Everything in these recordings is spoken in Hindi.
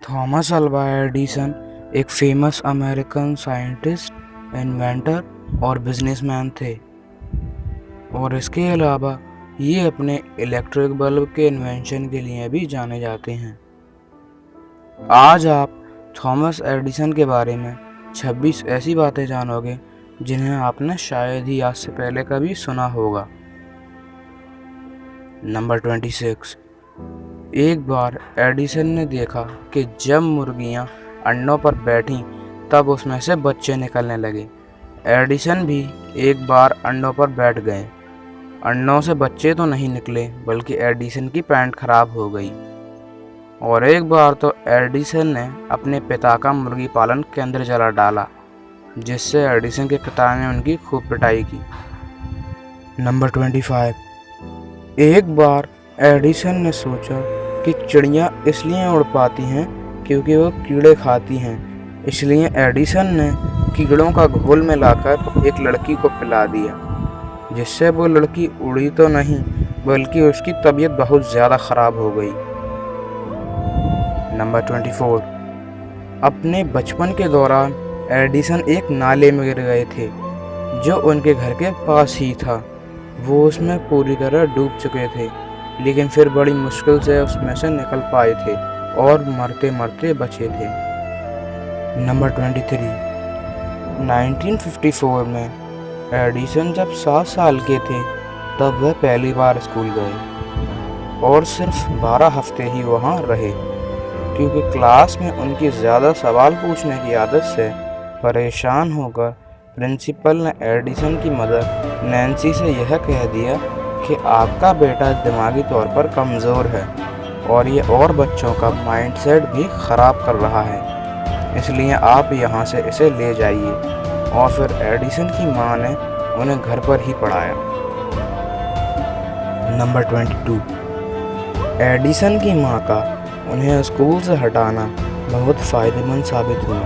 थॉमस अल्वा एडिसन एक फेमस अमेरिकन साइंटिस्ट, इन्वेंटर और बिजनेसमैन थे और इसके अलावा ये अपने इलेक्ट्रिक बल्ब के इन्वेंशन के लिए भी जाने जाते हैं। आज आप थॉमस एडिसन के बारे में 26 ऐसी बातें जानोगे जिन्हें आपने शायद ही आज से पहले कभी सुना होगा। नंबर 26। एक बार एडिसन ने देखा कि जब मुर्गियां अंडों पर बैठीं तब उसमें से बच्चे निकलने लगे। एडिसन भी एक बार अंडों पर बैठ गए। अंडों से बच्चे तो नहीं निकले बल्कि एडिसन की पैंट खराब हो गई। और एक बार तो एडिसन ने अपने पिता का मुर्गी पालन केंद्र जला डाला, जिससे एडिसन के पिता ने उनकी खूब पिटाई की। नंबर 25। एक बार एडिसन ने सोचा कि चिड़ियाँ इसलिए उड़ पाती हैं क्योंकि वो कीड़े खाती हैं। इसलिए एडिसन ने कीड़ों का घोल मिलाकर एक लड़की को पिला दिया, जिससे वो लड़की उड़ी तो नहीं बल्कि उसकी तबीयत बहुत ज़्यादा ख़राब हो गई। नंबर 24। अपने बचपन के दौरान एडिसन एक नाले में गिर गए थे जो उनके घर के पास ही था। वो उसमें पूरी तरह डूब चुके थे, लेकिन फिर बड़ी मुश्किल से उसमें से निकल पाए थे और मरते मरते बचे थे। नंबर 23। 1954 में एडिसन जब 7 साल के थे तब वह पहली बार स्कूल गए और सिर्फ 12 हफ्ते ही वहाँ रहे, क्योंकि क्लास में उनकी ज़्यादा सवाल पूछने की आदत से परेशान होकर प्रिंसिपल ने एडिसन की मदर नैन्सी से यह कह दिया कि आपका बेटा दिमागी तौर पर कमज़ोर है और ये और बच्चों का माइंडसेट भी ख़राब कर रहा है, इसलिए आप यहाँ से इसे ले जाइए। और फिर एडिसन की माँ ने उन्हें घर पर ही पढ़ाया। नंबर 22। एडिसन की माँ का उन्हें स्कूल से हटाना बहुत फ़ायदेमंद साबित हुआ,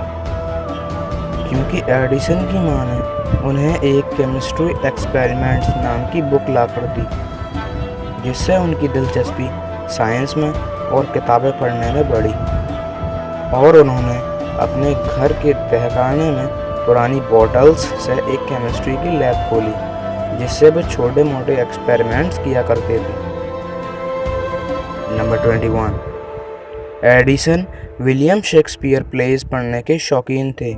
क्योंकि एडिसन की माँ ने उन्हें एक केमिस्ट्री एक्सपेरिमेंट्स नाम की बुक लाकर दी, जिससे उनकी दिलचस्पी साइंस में और किताबें पढ़ने में बढ़ी। और उन्होंने अपने घर के तहखाने में पुरानी बॉटल्स से एक केमिस्ट्री की लैब खोली, जिससे वे छोटे मोटे एक्सपेरिमेंट्स किया करते थे। Number 21। Edison William Shakespeare plays पढ़ने के शौकीन थे,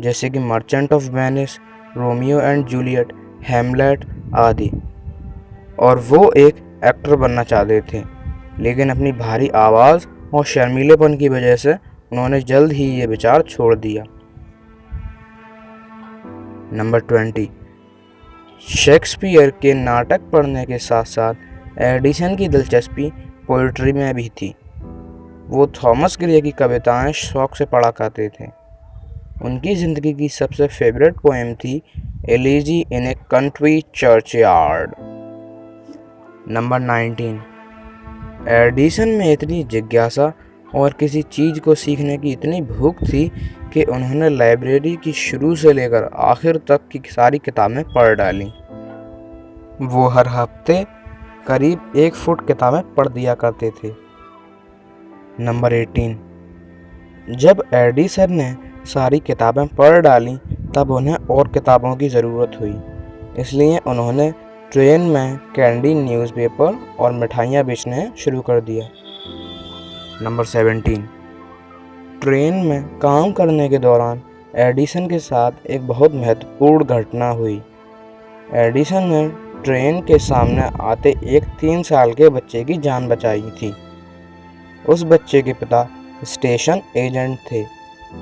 जैसे कि Merchant of Venice, Romeo and Juliet, Hamlet आदि, और वो एक एक्टर बनना चाहते थे, लेकिन अपनी भारी आवाज़ और शर्मीलेपन की वजह से उन्होंने जल्द ही ये विचार छोड़ दिया। नंबर 20। शेक्सपियर के नाटक पढ़ने के साथ साथ एडिसन की दिलचस्पी पोइट्री में भी थी। वो थॉमस ग्रे की कविताएं शौक से पढ़ा करते थे। उनकी ज़िंदगी की सबसे फेवरेट पोएम थी elegy in a country churchyard. Number 19। Edison में इतनी जिज्ञासा और किसी चीज़ को सीखने की इतनी भूख थी कि उन्होंने लाइब्रेरी की शुरू से लेकर आखिर तक की सारी किताबें पढ़ डालीं। वो हर हफ्ते करीब 1 फुट किताबें पढ़ दिया करते थे। नंबर 18। जब एडिसन ने सारी किताबें पढ़ डालीं तब उन्हें और किताबों की ज़रूरत हुई, इसलिए उन्होंने ट्रेन में कैंडी, न्यूज़पेपर और मिठाइयाँ बेचने शुरू कर दिया। नंबर 17। ट्रेन में काम करने के दौरान एडिसन के साथ एक बहुत महत्वपूर्ण घटना हुई। एडिसन ने ट्रेन के सामने आते एक 3 साल के बच्चे की जान बचाई थी। उस बच्चे के पिता स्टेशन एजेंट थे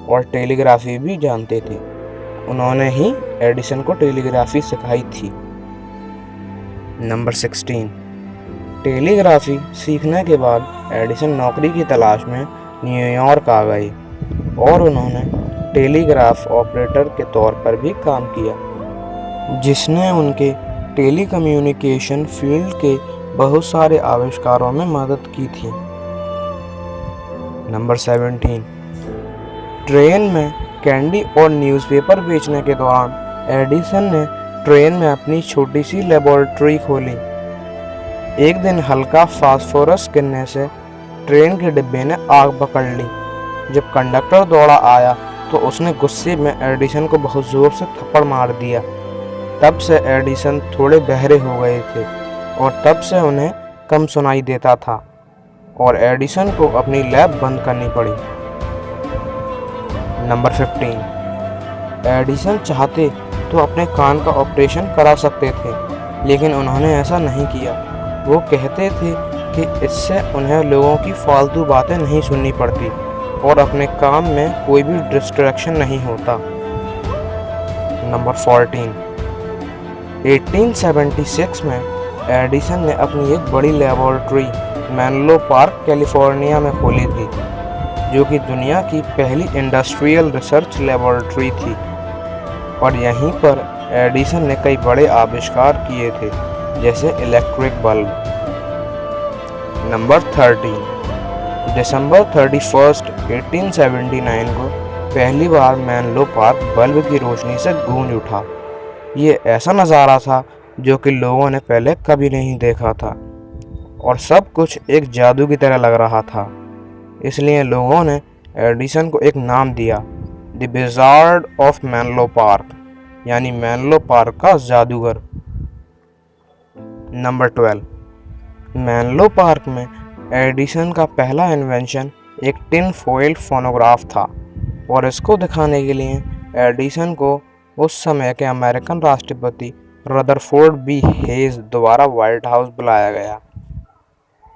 और टेलीग्राफी भी जानते थे। उन्होंने ही एडिसन को टेलीग्राफी सिखाई थी। नंबर 16। टेलीग्राफी सीखने के बाद एडिसन नौकरी की तलाश में न्यूयॉर्क आ गए और उन्होंने टेलीग्राफ ऑपरेटर के तौर पर भी काम किया, जिसने उनके टेलीकम्युनिकेशन फील्ड के बहुत सारे आविष्कारों में मदद की थी। नंबर 17। ट्रेन में कैंडी और न्यूज़पेपर बेचने के दौरान एडिसन ने ट्रेन में अपनी छोटी सी लेबोरेटरी खोली। एक दिन हल्का फास्फोरस गिरने से ट्रेन के डिब्बे ने आग पकड़ ली जब कंडक्टर दौड़ा आया तो उसने गुस्से में एडिसन को बहुत ज़ोर से थप्पड़ मार दिया। तब से एडिसन थोड़े बहरे हो गए थे और तब से उन्हें कम सुनाई देता था और एडिसन को अपनी लैब बंद करनी पड़ी। नंबर 15। एडिसन चाहते तो अपने कान का ऑपरेशन करा सकते थे, लेकिन उन्होंने ऐसा नहीं किया। वो कहते थे कि इससे उन्हें लोगों की फालतू बातें नहीं सुननी पड़ती और अपने काम में कोई भी डिस्ट्रैक्शन नहीं होता। नंबर 14। 1876 में एडिसन ने अपनी एक बड़ी लेबोरेटरी मेनलो पार्क कैलिफोर्निया में खोली थी, जो कि दुनिया की पहली इंडस्ट्रियल रिसर्च लेबोरेटरी थी और यहीं पर एडिसन ने कई बड़े आविष्कार किए थे, जैसे इलेक्ट्रिक बल्ब। नंबर 13। दिसंबर 31, 1879 को पहली बार मेनलो पार्क बल्ब की रोशनी से गूंज उठा। ये ऐसा नज़ारा था जो कि लोगों ने पहले कभी नहीं देखा था और सब कुछ एक जादू की तरह लग रहा था। इसलिए लोगों ने एडिसन को एक नाम दिया, the wizard of Menlo park, यानी मेनलो पार्क का जादूगर। नंबर 12। मेनलो पार्क में एडिसन का पहला इन्वेंशन एक टिन फॉइल फोनोग्राफ था और इसको दिखाने के लिए एडिसन को उस समय के अमेरिकन राष्ट्रपति रदरफोर्ड बी हेज द्वारा व्हाइट हाउस बुलाया गया।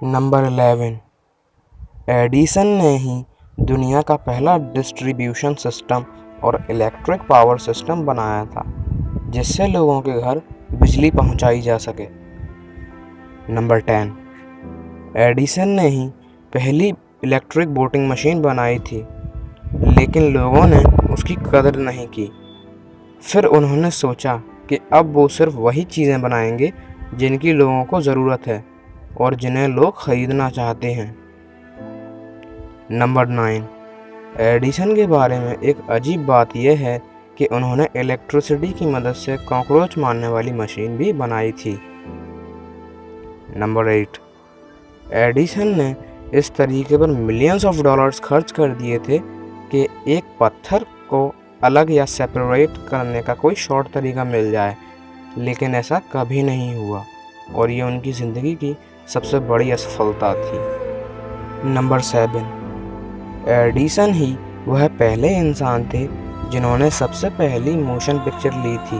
नंबर 11। एडिसन ने ही दुनिया का पहला डिस्ट्रीब्यूशन सिस्टम और इलेक्ट्रिक पावर सिस्टम बनाया था, जिससे लोगों के घर बिजली पहुंचाई जा सके। नंबर 10। एडिसन ने ही पहली इलेक्ट्रिक वोटिंग मशीन बनाई थी, लेकिन लोगों ने उसकी कदर नहीं की। फिर उन्होंने सोचा कि अब वो सिर्फ वही चीज़ें बनाएंगे जिनकी लोगों को ज़रूरत है और जिन्हें लोग ख़रीदना चाहते हैं। नंबर 9। एडिसन के बारे में एक अजीब बात यह है कि उन्होंने इलेक्ट्रिसिटी की मदद से कॉकरोच मारने वाली मशीन भी बनाई थी। नंबर 8। एडिसन ने इस तरीके पर मिलियंस ऑफ डॉलर्स खर्च कर दिए थे कि एक पत्थर को अलग या सेपरेट करने का कोई शॉर्ट तरीका मिल जाए, लेकिन ऐसा कभी नहीं हुआ और ये उनकी ज़िंदगी की सबसे बड़ी असफलता थी। नंबर 7। एडिसन ही वह पहले इंसान थे जिन्होंने सबसे पहली मोशन पिक्चर ली थी,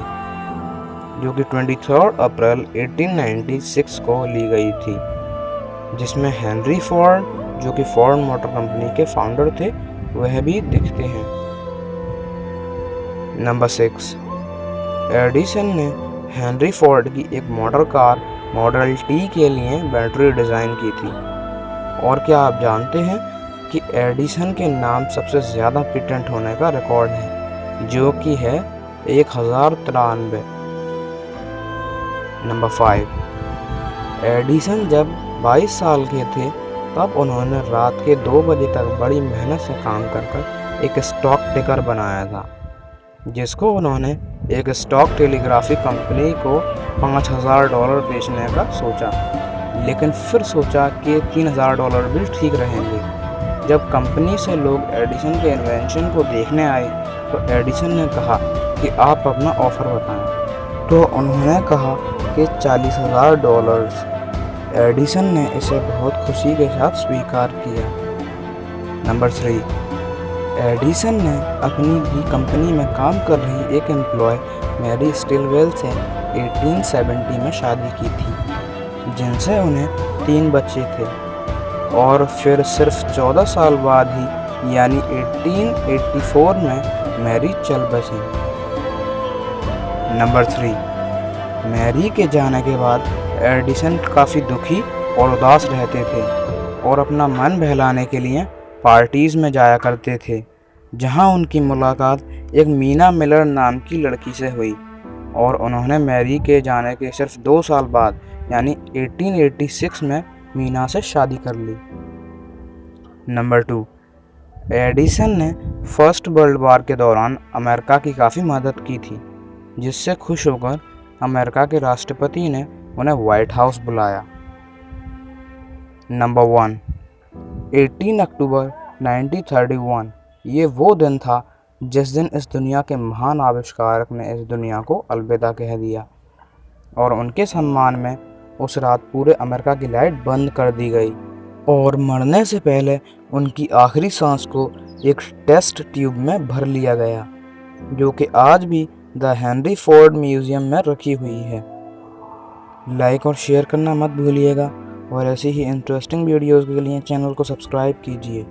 जो कि 23 अप्रैल 1896 को ली गई थी, जिसमें हेनरी फोर्ड, जो कि फोर्ड मोटर कंपनी के फाउंडर थे, वह भी दिखते हैं। नंबर 6। एडिसन ने हेनरी फोर्ड की एक मोटर कार मॉडल टी के लिए बैटरी डिज़ाइन की थी। और क्या आप जानते हैं कि एडिसन के नाम सबसे ज़्यादा पेटेंट होने का रिकॉर्ड है, जो कि है 1093। नंबर 5। एडिसन जब 22 साल के थे तब उन्होंने रात के 2 बजे तक बड़ी मेहनत से काम कर एक स्टॉक टिकर बनाया था, जिसको उन्होंने एक स्टॉक टेलीग्राफी कंपनी को $5000 बेचने का सोचा, लेकिन फिर सोचा कि $3000 भी ठीक रहेंगे। जब कंपनी से लोग एडिसन के इन्वेंशन को देखने आए तो एडिसन ने कहा कि आप अपना ऑफ़र बताएं, तो उन्होंने कहा कि $40,000। एडिसन ने इसे बहुत खुशी के साथ स्वीकार किया। नंबर 3। एडिसन ने अपनी ही कंपनी में काम कर रही एक एम्प्लॉय मैरी स्टिलवेल से 1870 में शादी की थी, जिनसे उन्हें 3 बच्चे थे और फिर सिर्फ 14 साल बाद ही यानी 1884 में मैरी चल बसी। नंबर 3। मैरी के जाने के बाद एडिसन काफ़ी दुखी और उदास रहते थे और अपना मन बहलाने के लिए पार्टीज़ में जाया करते थे, जहां उनकी मुलाकात एक मीना मिलर नाम की लड़की से हुई और उन्होंने मैरी के जाने के सिर्फ 2 साल बाद यानी 1886 में मीना से शादी कर ली। नंबर 2। एडिसन ने फर्स्ट वर्ल्ड वॉर के दौरान अमेरिका की काफ़ी मदद की थी, जिससे खुश होकर अमेरिका के राष्ट्रपति ने उन्हें व्हाइट हाउस बुलाया। नंबर 1। 18 अक्टूबर 1931। ये वो दिन था जिस दिन इस दुनिया के महान आविष्कारक ने इस दुनिया को अलविदा कह दिया और उनके सम्मान में उस रात पूरे अमेरिका की लाइट बंद कर दी गई और मरने से पहले उनकी आखिरी सांस को एक टेस्ट ट्यूब में भर लिया गया, जो कि आज भी द हेनरी फोर्ड म्यूजियम में रखी हुई है। लाइक और शेयर करना मत भूलिएगा और ऐसी ही इंटरेस्टिंग वीडियोज़ के लिए चैनल को सब्सक्राइब कीजिए।